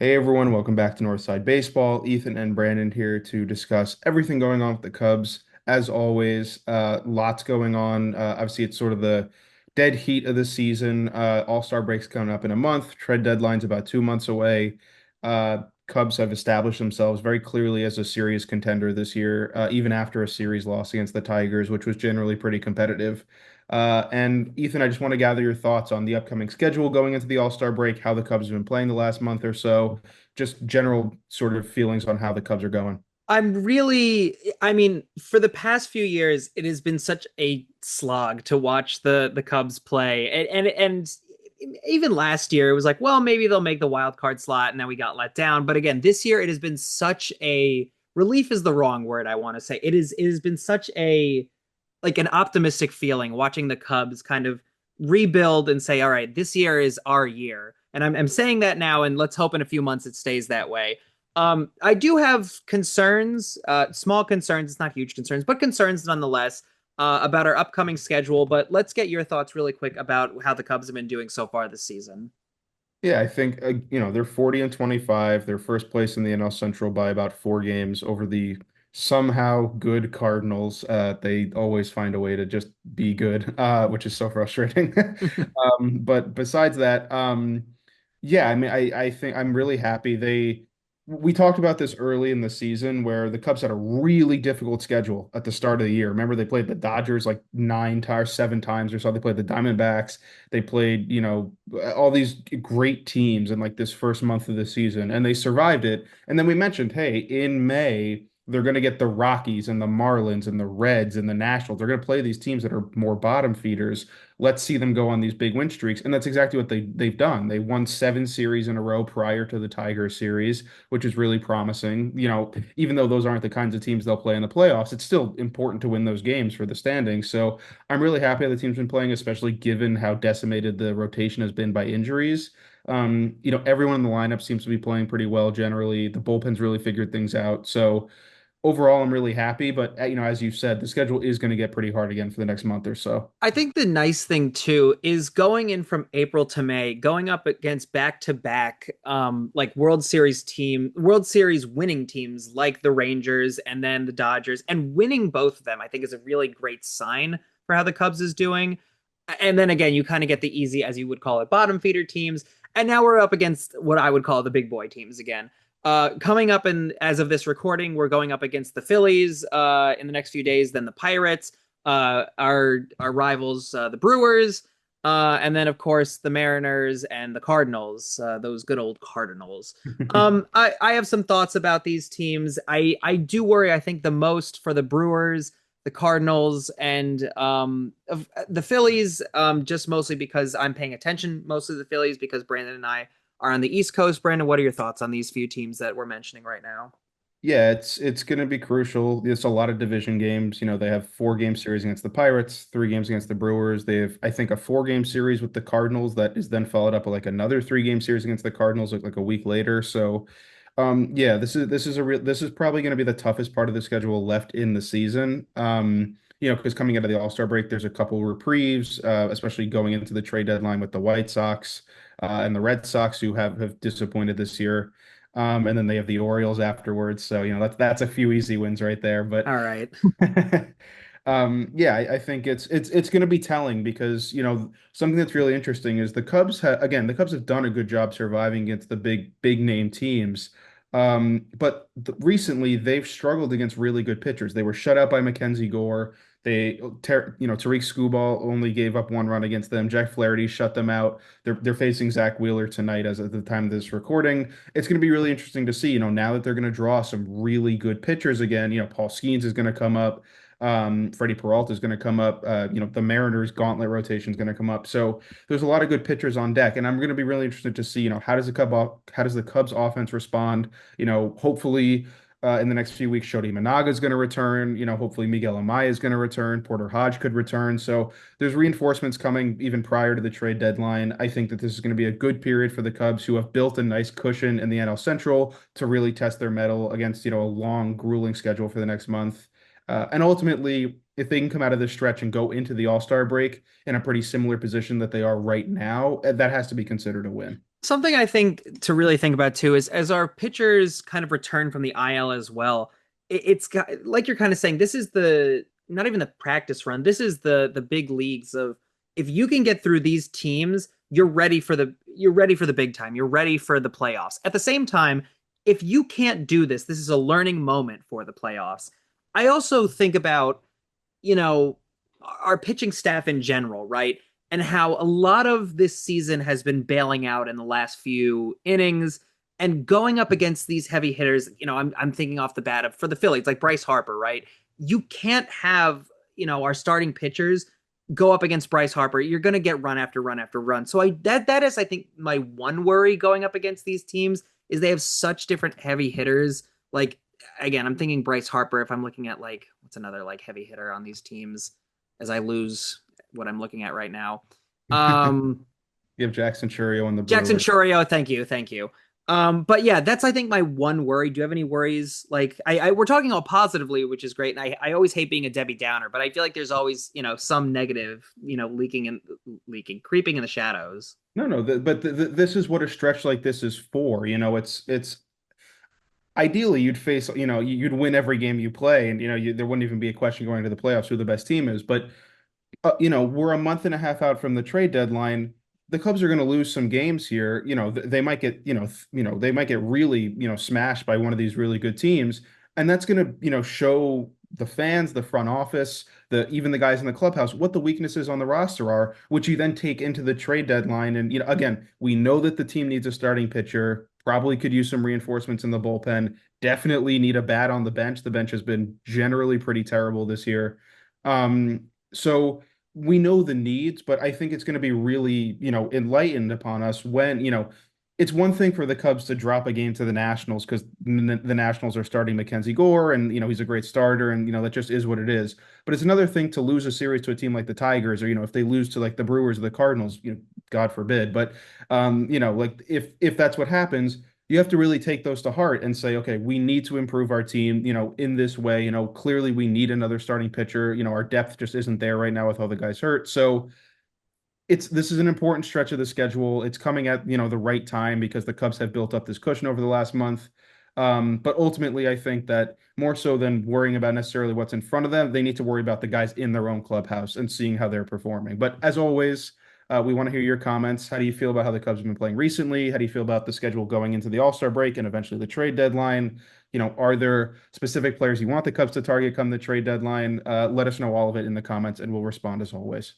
Hey everyone, welcome back to Northside Baseball. Ethan and Brandon here to discuss everything going on with the Cubs. As always, lots going on. Obviously, it's sort of the dead heat of the season. All-Star break's coming up in a month. Trade deadline's about 2 months away. Cubs have established themselves very clearly as a serious contender this year, even after a series loss against the Tigers, which was generally pretty competitive. And Ethan, I just want to gather your thoughts on the upcoming schedule going into the All-Star break, how the Cubs have been playing the last month or so, just general sort of feelings on how the Cubs are going. I mean, for the past few years, it has been such a slog to watch the Cubs play. And even last year, it was like, well, maybe they'll make the wild card slot, and then we got let down. But again, this year it has been such a relief is the wrong word, I want to say. It has been such a like an optimistic feeling watching the Cubs kind of rebuild and say, all right, this year is our year. And I'm saying that now, and let's hope in a few months it stays that way. I do have concerns, small concerns. It's not huge concerns, but concerns nonetheless about our upcoming schedule. But let's get your thoughts really quick about how the Cubs have been doing so far this season. Yeah, I think they're 40 and 25. They're first place in the NL Central by about 4 games over the somehow good Cardinals. They always find a way to just be good, which is so frustrating. But besides that, yeah, I mean, I think I'm really happy. We talked about this early in the season where the Cubs had a really difficult schedule at the start of the year. Remember, they played the Dodgers like 9 times, 7 times or so. They played the Diamondbacks. They played, all these great teams in like this first month of the season, and they survived it. And then we mentioned, hey, in May, they're going to get the Rockies and the Marlins and the Reds and the Nationals. They're going to play these teams that are more bottom feeders. Let's see them go on these big win streaks. And that's exactly what they've done. They won 7 series in a row prior to the Tiger series, which is really promising. Even though those aren't the kinds of teams they'll play in the playoffs, it's still important to win those games for the standings. So I'm really happy the team's been playing, especially given how decimated the rotation has been by injuries. Everyone in the lineup seems to be playing pretty well generally. The bullpen's really figured things out. So overall, I'm really happy. But as you said, the schedule is going to get pretty hard again for the next month or so. I think the nice thing too is going in from April to May, going up against back-to-back like World Series winning teams like the Rangers and then the Dodgers, and winning both of them, I think is a really great sign for how the Cubs is doing. And then again, you kind of get the easy, as you would call it, bottom feeder teams. And now we're up against what I would call the big boy teams again. Coming up, and as of this recording, we're going up against the Phillies in the next few days, then the Pirates, our rivals, the Brewers, and then of course the Mariners and the Cardinals, those good old Cardinals. I have some thoughts about these teams. I do worry. I think the most for the Brewers, the Cardinals, and the Phillies, just mostly because I'm paying attention mostly to the Phillies because Brandon and I are on the East Coast. Brandon, what are your thoughts on these few teams that we're mentioning right now? Yeah, it's going to be crucial. It's a lot of division games. They have 4 game series against the Pirates, 3 games against the Brewers. They have, I think, a 4 game series with the Cardinals that is then followed up with like another 3 game series against the Cardinals like a week later. So, yeah, this is probably going to be the toughest part of the schedule left in the season. Because coming out of the All-Star break, there's a couple reprieves, especially going into the trade deadline with the White Sox and the Red Sox, who have disappointed this year. And then they have the Orioles afterwards. So, that's a few easy wins right there. But All right. yeah, I think it's going to be telling because, something that's really interesting is the Cubs have done a good job surviving against the big name teams. But recently they've struggled against really good pitchers. They were shut out by Mackenzie Gore. Tariq Skubal only gave up 1 run against them. Jack Flaherty shut them out. They're facing Zach Wheeler tonight as at the time of this recording. It's going to be really interesting to see, now that they're going to draw some really good pitchers again. Paul Skeens is going to come up. Freddie Peralta is going to come up. The Mariners gauntlet rotation is going to come up. So there's a lot of good pitchers on deck, and I'm going to be really interested to see, how does the Cubs offense respond? Hopefully, in the next few weeks, Shodi Managa is going to return. Hopefully Miguel Amaya is going to return. Porter Hodge could return. So there's reinforcements coming even prior to the trade deadline. I think that this is going to be a good period for the Cubs, who have built a nice cushion in the NL Central to really test their mettle against, a long, grueling schedule for the next month. And ultimately, if they can come out of this stretch and go into the All-Star break in a pretty similar position that they are right now, that has to be considered a win. Something I think to really think about too is as our pitchers kind of return from the IL as well, it's got, like you're kind of saying, this is the not even the practice run. This is the big leagues of if you can get through these teams, you're ready for the big time. You're ready for the playoffs. At the same time, if you can't do this, this is a learning moment for the playoffs. I also think about, you know, our pitching staff in general, right? And how a lot of this season has been bailing out in the last few innings and going up against these heavy hitters. I'm thinking off the bat of for the Phillies, like Bryce Harper, right? You can't have, our starting pitchers go up against Bryce Harper. You're going to get run after run after run. So that is I think my one worry going up against these teams is they have such different heavy hitters. Like again, I'm thinking Bryce Harper if I'm looking at like what's another like heavy hitter on these teams as I lose what I'm looking at right now. Um, You have Jackson Churio on the Jackson Brewers. Chorio, thank you. But yeah, that's I think my one worry. Do you have any worries? Like we're talking all positively, which is great. And I always hate being a Debbie Downer, but I feel like there's always, some negative, leaking, creeping in the shadows. No, no, this is what a stretch like this is for. It's ideally you'd face, you'd win every game you play, and there wouldn't even be a question going to the playoffs who the best team is. But we're a month and a half out from the trade deadline. The Cubs are going to lose some games here. They might get, they might get really, smashed by one of these really good teams, and that's going to, show the fans, the front office, even the guys in the clubhouse what the weaknesses on the roster are, which you then take into the trade deadline. And again, we know that the team needs a starting pitcher. Probably could use some reinforcements in the bullpen. Definitely need a bat on the bench. The bench has been generally pretty terrible this year. So we know the needs, but I think it's going to be really, enlightened upon us when, it's one thing for the Cubs to drop a game to the Nationals because the Nationals are starting Mackenzie Gore and, he's a great starter and, that just is what it is. But it's another thing to lose a series to a team like the Tigers or, if they lose to like the Brewers or the Cardinals, God forbid. But, like if that's what happens, you have to really take those to heart and say, okay, we need to improve our team, in this way. Clearly we need another starting pitcher. Our depth just isn't there right now with all the guys hurt. So this is an important stretch of the schedule. It's coming at, the right time because the Cubs have built up this cushion over the last month. But ultimately, I think that more so than worrying about necessarily what's in front of them, they need to worry about the guys in their own clubhouse and seeing how they're performing. But as always, we want to hear your comments. How do you feel about how the Cubs have been playing recently? How do you feel about the schedule going into the All-Star break and eventually the trade deadline? Are there specific players you want the Cubs to target come the trade deadline? Let us know all of it in the comments, and we'll respond as always.